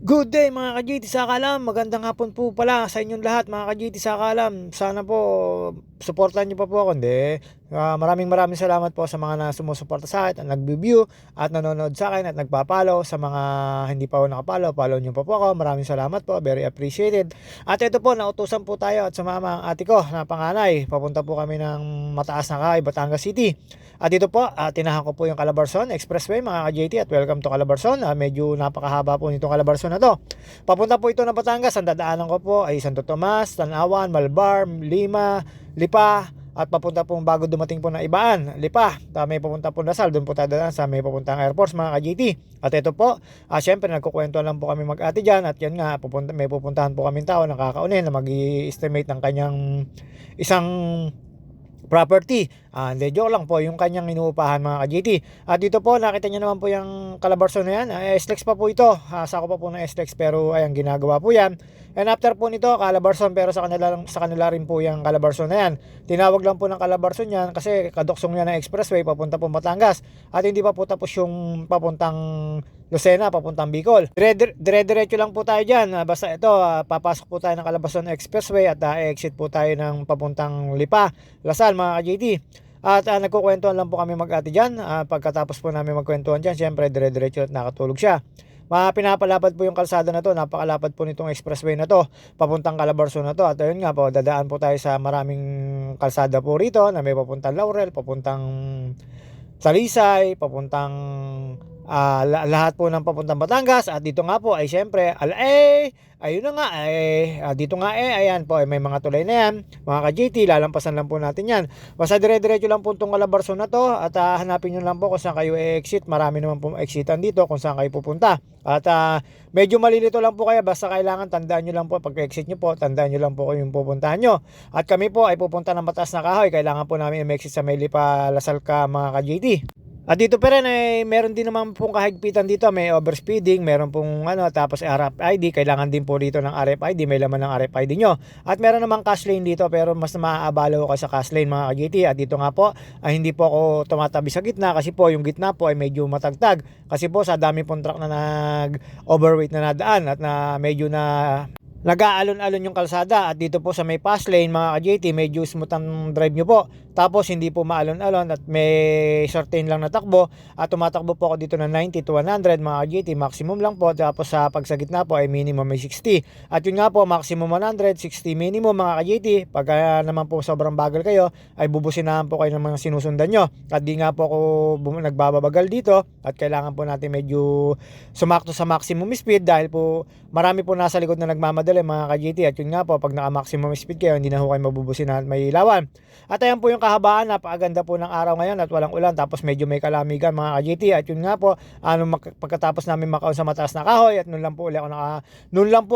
Good day mga ka-GT sa Kalam. Magandang hapon po pala sa inyong lahat mga ka-GT sa Kalam. Sana po suportahan niyo pa po ako. Hindi. Maraming salamat po sa mga sumusuporta sa akin at nag-view at nanonood sa akin at nagpa-follow. Sa mga hindi pa po nakapollow, follow niyo pa po ako. Maraming salamat po. Very appreciated. At ito po, nautusan po tayo at sumama ang ate ko na panganay. Papunta po kami ng mataas na kay Batangas City. At dito po, tinahan ko po yung Calabarzon Expressway mga ka-JT at welcome to Calabarzon. Medyo napakahaba po nitong Calabarzon na to. Papunta po ito ng Batangas. Ang dadaanan ko po ay Santo Tomas, Tanawan, Malbar, Lima, Lipa at papunta po bago dumating po ng Ibaan, Lipa. May papunta po Lasal, doon po tayo dadaan sa may papuntang Air Force mga ka-JT. At ito po, syempre nagkukwento lang po kami mag-ate dyan at yan nga, may pupuntahan po kami tao nakakaunin na mag-i-estimate ng kanyang isang property. Hindi, joke lang po yung kanyang inuupahan mga ka-GT. At dito po nakita niyo naman po yung Calabarzon na yan. SLEX pa po ito. Sako pa po ng SLEX pero ayan ginagawa po yan. And after po nito Calabarzon pero sa kanila rin po yung Calabarzon na yan. Tinawag lang po ng Calabarzon yan kasi kaduksong niya ng expressway papunta po Batangas. At hindi pa po tapos yung papuntang Lucena, papuntang Bicol. Dire-diretso lang po tayo dyan. Basta ito, papasok po tayo ng Calabarzon Expressway at exit po tayo ng papuntang Lipa, Lasal mga ka-JT. At nagkukwentuhan lang po kami mag-ate dyan. Pagkatapos po namin magkwentuhan dyan, syempre dire-diretso at nakatulog siya. Pinapalapad po yung kalsada na to, napakalapad po nitong expressway na to, papuntang Calabarzon na to. At ayun nga po, dadaan po tayo sa maraming kalsada po rito na may papuntang Laurel, papuntang Talisay, papuntang lahat po ng papuntang Batangas. At dito nga po ay syempre ayun na nga dito nga ayan po may mga tulay na yan mga ka-JT, lalampasan lang po natin yan. Basta dire-diretso lang po itong Calabarzon na to at hanapin nyo lang po kung saan kayo exit. Marami naman po exitan dito kung saan kayo pupunta. At medyo malilito lang po kaya basta kailangan tandaan nyo lang po pag exit nyo po, tandaan nyo lang po kung yung pupuntahan nyo. At kami po ay pupunta ng Mataas na Kahoy. Kailangan po namin i-exit sa Lipa, Lasal ka mga ka-JT. At dito pa rin meron din naman pong kahigpitan dito, may overspeeding, meron pong tapos RFID, kailangan din po dito ng RFID, may laman ng RFID nyo. At meron namang cash lane dito pero mas maaabala ko sa cash lane mga ka-GT. At dito nga po, hindi po ako tumatabi sa gitna kasi po yung gitna po ay medyo matagtag. Kasi po sa dami pong truck na nag-overweight na nadaan at na medyo na nag-aalon-alon yung kalsada. At dito po sa may fast lane mga ka-JT, medyo smooth ang drive nyo po. Tapos hindi po maalon-alon at may certain lang na takbo. At tumatakbo po ako dito ng 90 to 100 mga ka-JT, maximum lang po. Tapos sa pag sa gitna po ay minimum may 60. At yun nga po, maximum 100, 60 minimum mga ka-JT. Pag naman po sobrang bagal kayo, ay bubusinahan po kayo ng mga sinusundan nyo. At di nga po ako nagbabagal dito at kailangan po natin medyo sumakto sa maximum speed dahil po marami po nasa likod na nagmamadali mga ka-GT. At yun nga po, pag naka maximum speed kayo, hindi na ho kayo mabubusinahan at may ilawan. At ayan po yung kahabaan, napakaganda po ng araw ngayon at walang ulan, tapos medyo may kalamigan mga ka-GT. At yun nga po, pagkatapos namin makaon sa Mataas na Kahoy at noon lang po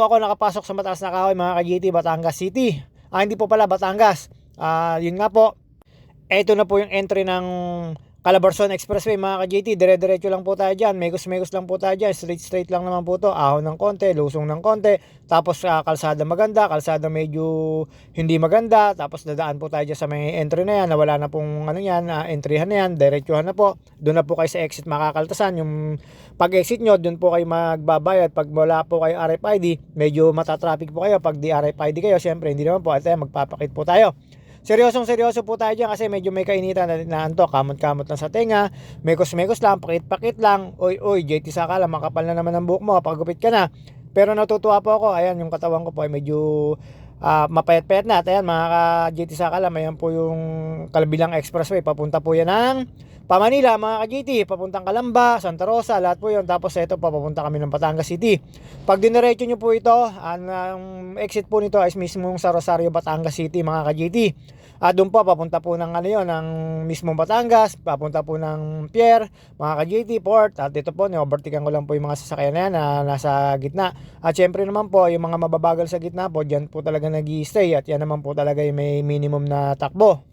ako nakapasok sa Mataas na Kahoy mga ka-GT, Batangas City. Hindi po pala Batangas. Yun nga po, eto na po yung entry ng Calabarzon Expressway mga ka-JT. Dire-diretso lang po tayo dyan, megos lang po tayo dyan, straight lang naman po to, ahon ng konti, lusong ng konti. Tapos kalsada maganda, kalsada medyo hindi maganda. Tapos dadaan po tayo dyan sa may entry na yan na wala na pong entryhan na yan, diretsuhan na po. Doon na po kayo sa exit makakaltasan. Yung pag-exit nyo, doon po kayo magbabayad. Pag wala po kayo RFID, medyo matatraffic po kayo. Pag di RFID kayo, syempre hindi naman po, at magpapakit po tayo. Seryoso po tayo dyan kasi medyo may kainitan na anto, kamot-kamot lang sa tenga, mekos lang, pakit-pakit lang. Oy, JT Sakala, makapal na naman ang buhok mo, pagupit ka na. Pero natutuwa po ako, ayan yung katawan ko po ay medyo mapayat-payat na. At ayan mga ka-JT Sakala, ayan po yung Kalbilang Expressway, papunta po yan ng Manila mga ka-JT, papuntang Calamba, Santa Rosa, lahat po yun. Tapos ito papunta kami ng Batangas City. Pag diniretso nyo po ito, ang exit po nito ay mismo sa Rosario, Batangas City mga ka-JT. Doon po papunta po ng ng mismong Batangas, papunta po ng Pierre mga ka-JT Port. At dito po ni-overtaken ko lang po yung mga sasakyan na yan na nasa gitna. At syempre naman po yung mga mababagal sa gitna po, dyan po talaga nag-i-stay. At yan naman po talaga yung may minimum na takbo.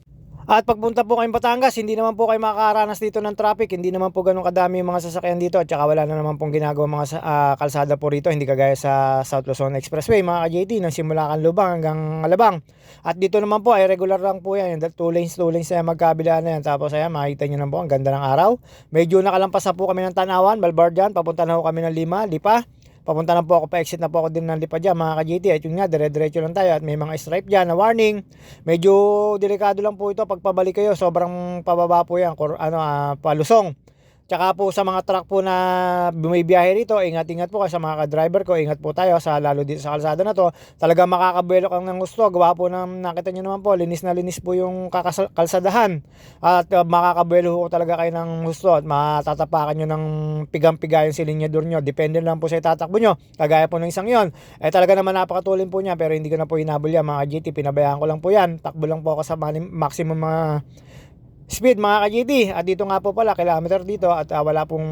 At pagpunta po kayong Batangas, hindi naman po kayo makakaranas dito ng traffic. Hindi naman po ganun kadami yung mga sasakyan dito. At saka wala na naman pong ginagawa mga kalsada po rito. Hindi kagaya sa South Luzon Expressway mga ka-JT, nang simula Canlubang hanggang Alabang. At dito naman po ay regular lang po yan. 2 lanes na magkabila na yan. Tapos ayan, makikita nyo naman po, ang ganda ng araw. Medyo nakalampas na po kami ng Tanawan, Malbar dyan. Papunta na po kami ng Lipa. papunta na po ako, pa-exit na po ako din ng Lipa dyan mga ka-GT. At yun nga, dire-diretso lang tayo at may mga stripe dyan na warning. Medyo delikado lang po ito pag pabalik kayo, sobrang pababa po yan, palusong. Tsaka po sa mga truck po na bumibiyahe rito, ingat-ingat po kayo sa mga ka-driver ko, ingat po tayo lalo dito sa kalsada na to. Talagang makakabelo kang ng gusto, gawa po ng nakita nyo naman po, linis na linis po yung kalsadahan. At makakabelo ko talaga kayo ng gusto at matatapakan nyo ng pigang-piga yung silinyador nyo. Depende lang po sa itatakbo nyo, kagaya po ng isang yon. Talaga naman napakatulin po niya, pero hindi ko na po hinabol yan mga GT, pinabayaan ko lang po yan. Takbo lang po ako sa maximum mga speed mga ka-GT. At dito nga po pala, kilometer dito at wala pong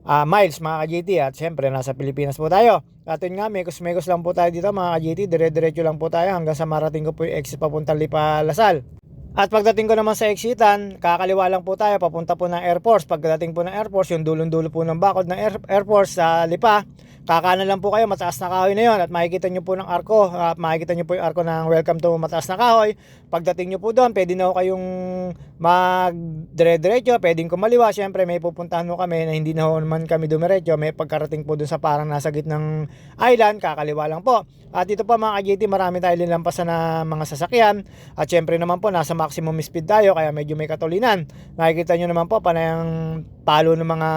miles mga ka-GT. At syempre nasa Pilipinas po tayo. At yun nga, mekos lang po tayo dito mga ka-GT. Dire-diretso lang po tayo hanggang sa marating ko po yung exit papuntang Lipa Lasal. At pagdating ko naman sa exitan, kakaliwa lang po tayo papunta po ng Air Force. Pagdating po ng Air Force, yung dulong-dulo po ng bakod ng Air Force sa Lipa, kakanan lang po kayo, mataas na kahoy na yon at makikita nyo po ng arko, makikita nyo po yung arko ng welcome to mataas na kahoy. Pagdating nyo po doon, pwede na ho kayong mag-dire-diretso, pwedeng kumaliwa. Syempre may pupuntahan mo kami na hindi na ho naman kami dumiretso, may pagkarating po doon sa parang nasa gitnang island, kakaliwa lang po. At dito pa mga ka-GT, marami tayo lilampasan na mga sasakyan. At syempre naman po, nasa maximum speed tayo, kaya medyo may katulinan. Nakikita nyo naman po, panayang palo ng mga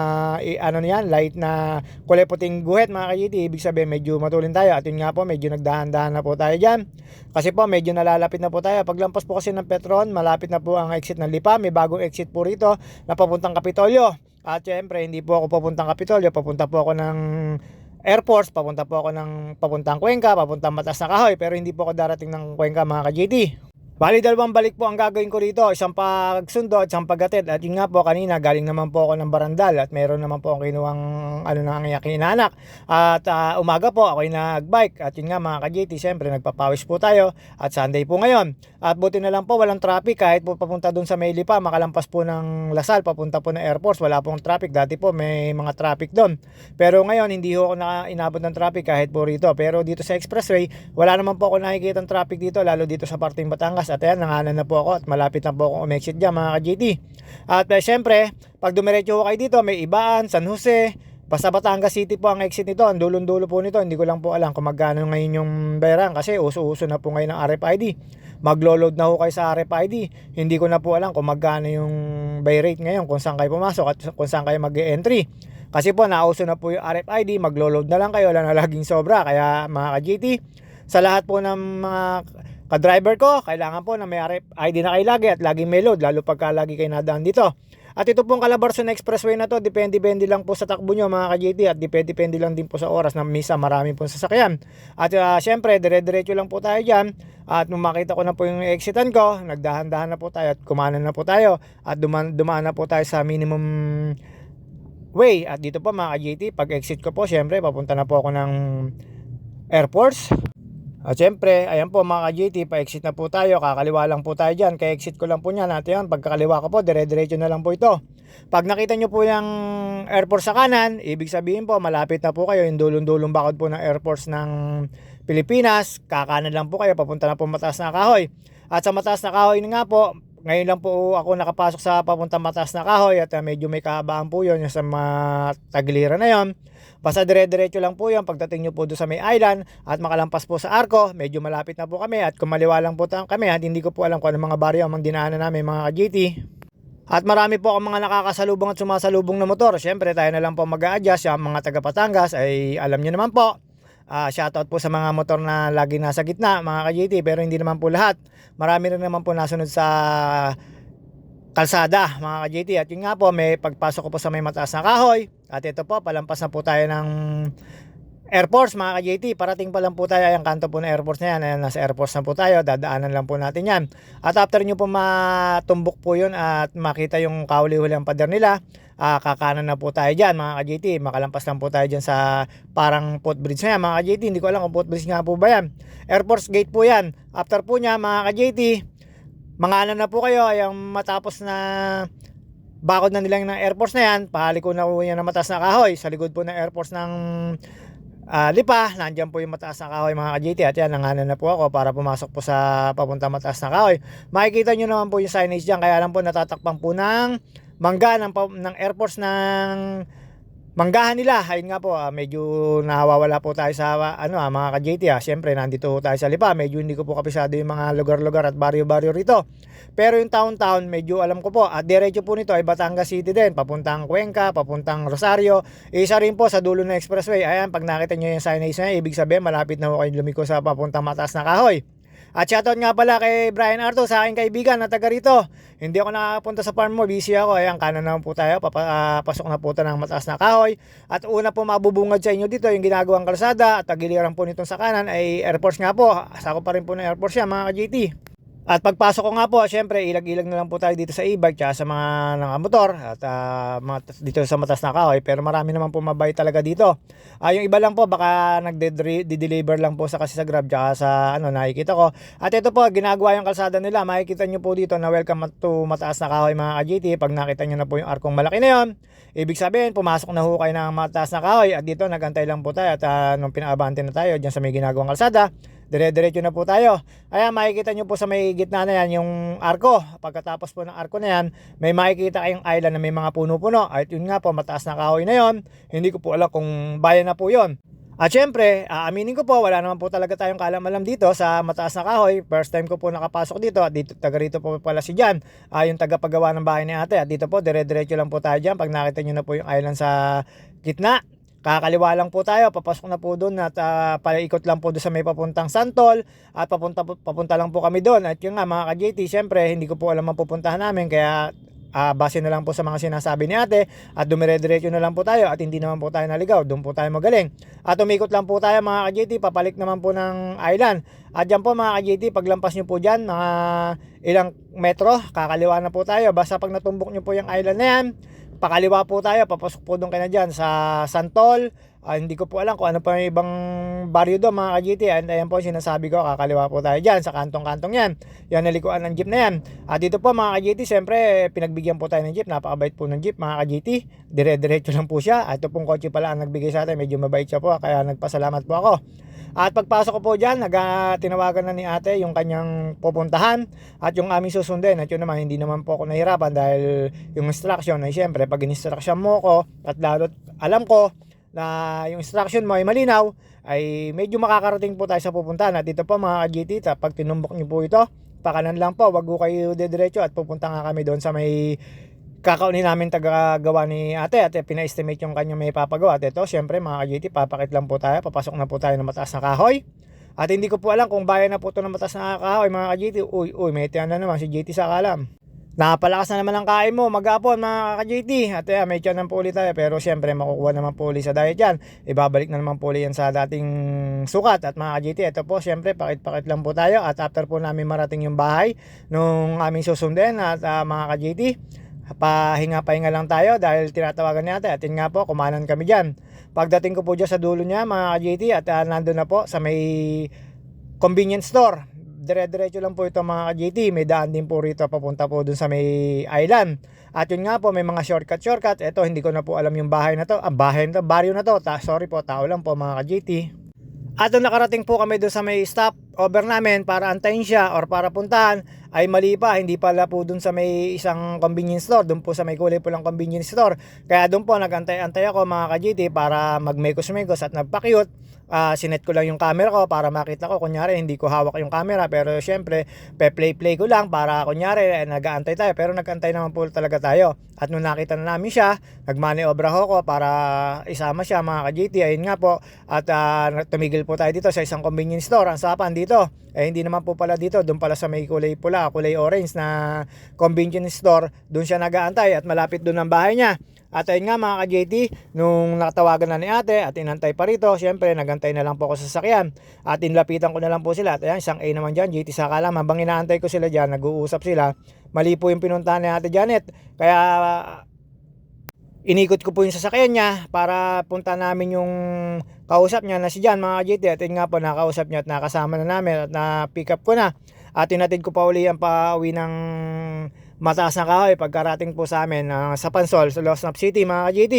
light na kulay puting guhit mga ka-GT. Ibig sabihin, medyo matulin tayo. At yun nga po, medyo nagdahan-dahan na po tayo dyan. Kasi po, medyo nalalapit na po tayo. Paglampas po kasi ng Petron, malapit na po ang exit ng Lipa. May bagong exit po rito na papuntang Kapitolyo. At syempre, hindi po ako papuntang Kapitolyo. Papunta po ako ng Air Force, papunta po ako ng papuntang Cuenca, papuntang Mataas na Kahoy, pero hindi po ako darating ng Cuenca mga ka-GT. Bali, dalawang balik po ang gagawin ko rito, isang pagsundo at isang paghatid. At yun nga po, kanina galing naman po ako ng Barandal at meron naman po akong kinuwang na ang aking inanak. At umaga po ako'y nagbike at yun nga mga ka-GT, siyempre nagpapawis po tayo at Sunday po ngayon. At buti na lang po walang traffic kahit po papunta dun sa May Lipa, makalampas po ng Lasal, papunta po ng Air Force, wala pong traffic. Dati po may mga traffic doon. Pero ngayon hindi ho ako inabot ng traffic kahit po rito. Pero dito sa expressway, wala naman po ako nakikita ng traffic dito, lalo dito sa parting Batangas. At ayan, nanganan na po ako at malapit na po akong umexit dyan mga ka-GT. At syempre, pag dumiretso ko kayo dito, may Ibaan, San Jose, basta Batangas City po ang exit nito. Ang dulong-dulo po nito, hindi ko lang po alam kung magkano ngayon yung bayaran kasi uso-uso na po ngayon ng RFID. Maglo-load na ho kayo sa RFID. Hindi ko na po alam kung magkano yung buy rate ngayon, kung saan kayo pumasok at kung saan kayo mag-e-entry. Kasi po nauso na po yung RFID, maglo-load na lang kayo, wala na laging sobra. Kaya mga ka-GT, sa lahat po ng mga ka-driver ko, kailangan po na may RFID na kayo lagi at laging may load, lalo pagka lagi kayo nadaan dito. At ito pong Calabarzon Expressway na to, depende lang po sa takbo nyo mga ka-GT at depende lang din po sa oras na misa marami pong sasakyan. At syempre, dire-diretso lang po tayo dyan. At nung makita ko na po yung exitan ko, nagdahan-dahan na po tayo at kumanan na po tayo. At dumaan na po tayo sa minimum way. At dito po mga ka-GT, pag exit ko po, syempre, papunta na po ako ng Air Force. At syempre, ayan po mga ka-GT, pa-exit na po tayo, kakaliwa lang po tayo dyan, kaya exit ko lang po niyan, at yan, pagkakaliwa ko po, dire-diretso na lang po ito. Pag nakita nyo po yung Air Force sa kanan, ibig sabihin po, malapit na po kayo, yung dulong-dulong bakod po ng Air Force ng Pilipinas, kakanan lang po kayo, papunta na po Mataas na Kahoy. At sa Mataas na Kahoy nga po, ngayon lang po ako nakapasok sa papuntang Mataas na Kahoy at medyo may kahabaan po yun, yung sa tagiliran na yon. Basta dire-diretso lang po yan pagdating nyo po doon sa may island at makalampas po sa arko, medyo malapit na po kami at kumaliwa lang po kami at hindi ko po alam kung anong mga baryo ang dinaanan namin mga ka-GT. At marami po ang mga nakakasalubong at sumasalubong na motor. Siyempre tayo na lang po mag-a-adjust. Yung mga taga Batangas ay alam nyo naman po. Shoutout po sa mga motor na lagi nasa gitna mga ka-GT, pero hindi naman po lahat. Marami rin naman po nasunod sa kalsada mga ka-GT. At yun nga po, may pagpasok ko po sa may Mataas na Kahoy. At ito po, palampas na po tayo ng Air Force mga ka-GT. Parating pa lang po tayo, yung kanto po ng Air Force na yan. Ayan, nasa Air Force na po tayo, dadaanan lang po natin yan. At after nyo po matumbok po yun at makita yung kahuli-huli ang pader nila, kakanan na po tayo dyan mga ka-GT. Makalampas lang po tayo dyan sa parang footbridge na yan mga ka-GT. Hindi ko alam kung footbridge nga po ba yan. Air Force Gate po yan. After po nya mga ka-GT, mga na po kayo, yung matapos na bakod na nila ng Air Force na yan, pahaliko na po yan ng Mataas na Kahoy. Sa likod po ng Air Force ng Lipa, nandyan po yung Mataas na Kahoy mga ka-GT. At yan, nanganan na po ako para pumasok po sa papunta Mataas na Kahoy. Makikita nyo naman po yung signage dyan, kaya lang po natatakpan po ng mangga ng Air Force ng manggahan nila. Ayun nga po, medyo nawawala po tayo sa mga ka-JT. Siyempre, nandito po tayo sa Lipa. Medyo hindi ko po kapisado yung mga lugar-lugar at baryo-baryo rito. Pero yung town-town, medyo alam ko po. At diretso po nito ay Batangas City din. Papuntang Cuenca, papuntang Rosario. Isa rin po sa dulo ng expressway. Ayan, pag nakita nyo yung signage na, ibig sabihin malapit na po kayo lumiko sa papuntang Mataas na Kahoy. At shoutout nga pala kay Brian Arto, sa aking kaibigan na taga rito. Hindi ako nakapunta sa farm mo, busy ako. Ayan, kanan naman po tayo, pasok na po tayo ng Mataas na Kahoy. At una po mabubungad sa inyo dito yung ginagawang kalsada. At tagiliran po nitong sa kanan ay Air Force nga po. Sako pa rin po ng Air Force yan, mga ka-JT. At pagpasok ko nga po, syempre ilag-ilag na lang po tayo dito sa e-bike tsaka sa mga nakamotor at dito sa Mataas na Kahoy. Pero marami naman po mabait talaga dito. Yung iba lang po baka nagde-deliver lang po kasi sa Grab tsaka sa nakikita ko. At ito po, ginagawa yung kalsada nila. Makikita nyo po dito na welcome to Mataas na Kahoy, mga ka-JT. Pag nakita nyo na po yung arkong malaki na yun, ibig sabihin pumasok na ho kayo ng Mataas na Kahoy. At dito nagantay lang po tayo at nung pinaabante na tayo dyan sa may ginagawang kalsada, dire-diretso na po tayo. Ayan, makikita nyo po sa may gitna na yan yung arko. Pagkatapos po ng arko na yan, may makikita kayong island na may mga puno-puno. At yun nga po, Mataas na Kahoy na yon. Hindi ko po alam kung bayan na po yon. At syempre, aaminin ko po, wala naman po talaga tayong kaalam-alam dito sa Mataas na Kahoy. First time ko po nakapasok dito at dito, taga rito po pala si Jan, yung tagapagawa ng bahay ni ate. At dito po, dire-diretso lang po tayo dyan. Pag nakita nyo na po yung island sa gitna, kakaliwa lang po tayo, papasok na po doon at paikot lang po doon sa may papuntang Santol at papunta lang po kami doon. At yun nga mga ka-JT, syempre hindi ko po alam ang pupuntahan namin kaya base na lang po sa mga sinasabi ni ate at dumire-diretso na lang po tayo at hindi naman po tayo naligaw, doon po tayo magaling. At umikot lang po tayo mga ka-JT, papalik naman po ng island. At dyan po mga ka-JT, paglampas nyo po dyan, mga ilang metro, kakaliwa na po tayo. Basta pag natumbok nyo po yung island na yan, pakaliwa po tayo, papasok po doon kayo na dyan sa Santol. Hindi ko po alam kung ano pa yung ibang baryo doon mga ka-JT. Ayan po sinasabi ko, kakaliwa po tayo dyan sa kantong-kantong yan. Yan, nalikuan ng jeep na yan. At dito po mga ka-JT, siyempre pinagbigyan po tayo ng jeep. Napakabait po ng jeep mga ka-JT. Dire-diretso lang po siya. Ito pong kotse pala ang nagbigay sa atin. Medyo mabait siya po, kaya nagpasalamat po ako. At pagpasok ko po dyan, tinawagan na ni ate yung kanyang pupuntahan at yung aming susundin. At yun naman, hindi naman po ako nahirapan dahil yung instruction ay syempre, pag in-instruction mo ko at lalo alam ko na yung instruction mo ay malinaw, ay medyo makakarating po tayo sa pupuntahan. At dito po mga ka-JT, pag tinumbok nyo po ito, pakanan lang po, wag ko kayo dediretso at pupunta nga kami doon sa may kakaunin namin tagagawa ni ate at pina-estimate yung kanya may papagawa. At ito, syempre mga ka-JT, papakit lang po tayo, papasok na po tayo ng Mataas na Kahoy. At hindi ko po alam kung bayan na po ito ng Mataas na Kahoy mga ka-JT. Uy, may tiyan na naman si JT sa kalam. Napalakas na naman ang kain mo maghapon mga ka-JT. At may tiyan po ulit tayo, pero syempre makukuha naman po ulit sa diet yan. Ibabalik na naman po ulit yan sa dating sukat. At mga ka-JT, ito po syempre pakit-pakit lang po tayo. At after po namin marating yung bahay nung aming susundin at mga ka-JT, pahinga-pahinga lang tayo dahil tinatawagan niya ate. At yun nga po, kumanan kami dyan. Pagdating ko po dyan sa dulo niya mga ka-JT, at nandun na po sa may convenience store. Dire-diretso lang po ito mga ka-JT. May daan din po rito papunta po dun sa may island. At yun nga po, may mga shortcut. Ito, hindi ko na po alam yung bahay na to. Baryo na to. Sorry po, tao lang po mga ka-JT. At nung nakarating po kami doon sa may stop over namin para antayin siya or para puntahan, ay mali pa, hindi pala po doon sa may isang convenience store, doon po sa may kulay pulang convenience store. Kaya doon po nagantay-antay ako mga ka-JT para magmekos-mekos at nagpa-cute. Sinet ko lang yung camera ko para makita ko, kunyari hindi ko hawak yung camera, pero syempre pe-play ko lang para kunyari nag-aantay tayo, pero nag-antay naman po talaga tayo. At nung nakita na namin siya, nagmaniobra ko para isama siya mga ka-JT. Ayun nga po, at tumigil po tayo dito sa isang convenience store. Ang sapan dito, hindi naman po pala dito, doon pala sa may kulay pula, kulay orange na convenience store, doon siya nag-aantay at malapit doon ang bahay niya. At ayun nga mga ka-JT, nung nakatawagan na ni ate at inantay pa rito, syempre nagantay na lang po ako sa sasakyan at inlapitan ko na lang po sila. At ayan, isang A naman dyan, JT sa kalam, habang inaantay ko sila dyan, nag-uusap sila. Mali po yung pinuntahan ni ate Janet, kaya inikot ko po yung sasakyan niya para punta namin yung kausap niya na si Jan mga ka-JT. At yun nga po, nakausap niya at nakasama na namin at na-pick up ko na. At tinatid ko pa uli ang pauwi ng Mataas na Kahoy pagkarating po sa amin sa Pansol, sa Losnap City mga ka-JT.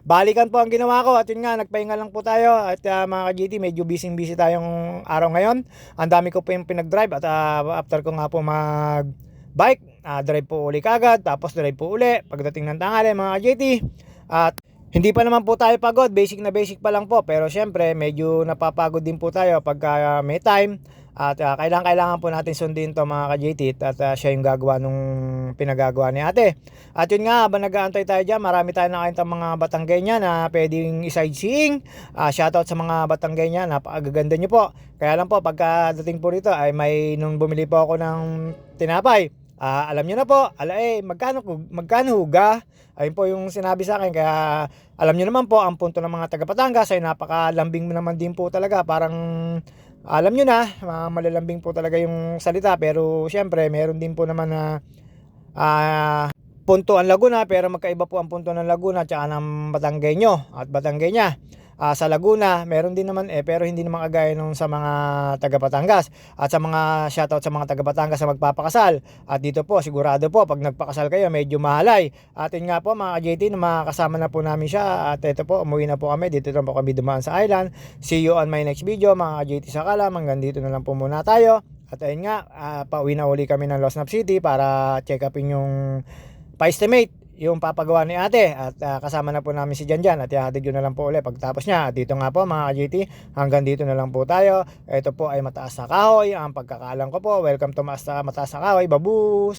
Balikan po ang ginawa ko at yun nga, nagpahinga lang po tayo at mga ka-JT, medyo busy tayong araw ngayon. Ang dami ko po yung pinag-drive at after ko nga po mag-bike, drive po uli kagad, tapos drive po uli pagdating ng tanghali mga ka-JT. At Hindi pa naman po tayo pagod, basic na basic pa lang po. Pero siyempre medyo napapagod din po tayo pagka may time. At kailangan po natin sundin to mga ka-JT at siya yung gagawa nung pinagagawa ni ate. At yun nga, habang nag-aantay tayo dyan, marami tayong nakita mga Batanggay niya na pwedeng i-sightseeing. Shoutout sa mga Batanggay niya, napakaganda nyo po. Kaya lang po, pagka dating po rito, ay nung bumili po ako ng tinapay. Alam nyo na po, magkano huga? Ayun po yung sinabi sa akin. Kaya alam nyo naman po, ang punto ng mga taga Batangas ay napakalambing naman din po talaga. Parang alam nyo na, malalambing po talaga yung salita. Pero syempre, meron din po naman na punto ang Laguna, pero magkaiba po ang punto ng Laguna at ng Batanggenyo at Batanggenya. Sa Laguna, meron din naman pero hindi naman kagaya nung sa mga taga Batangas. At sa mga shoutout sa mga taga Batangas sa magpapakasal. At dito po, sigurado po, pag nagpakasal kayo, medyo mahalay. At yun nga po mga ka-JT, makakasama na po namin siya. At ito po, umuwi na po kami. Dito na po kami dumaan sa island. See you on my next video mga ka-JT sa Kalam. Hanggang dito na lang po muna tayo. At ayun nga, pauwi na uli kami ng Losnap City para check upin yung pa-estimate yung papagawa ni ate. At kasama na po namin si Janjan at ihahatid yun na lang po ulit pagtapos niya. At dito nga po mga ka-JT, hanggang dito na lang po tayo. Ito po ay Mataas na Kahoy. Ang pagkakaalam ko po, welcome to Mataas na Kahoy. Babus!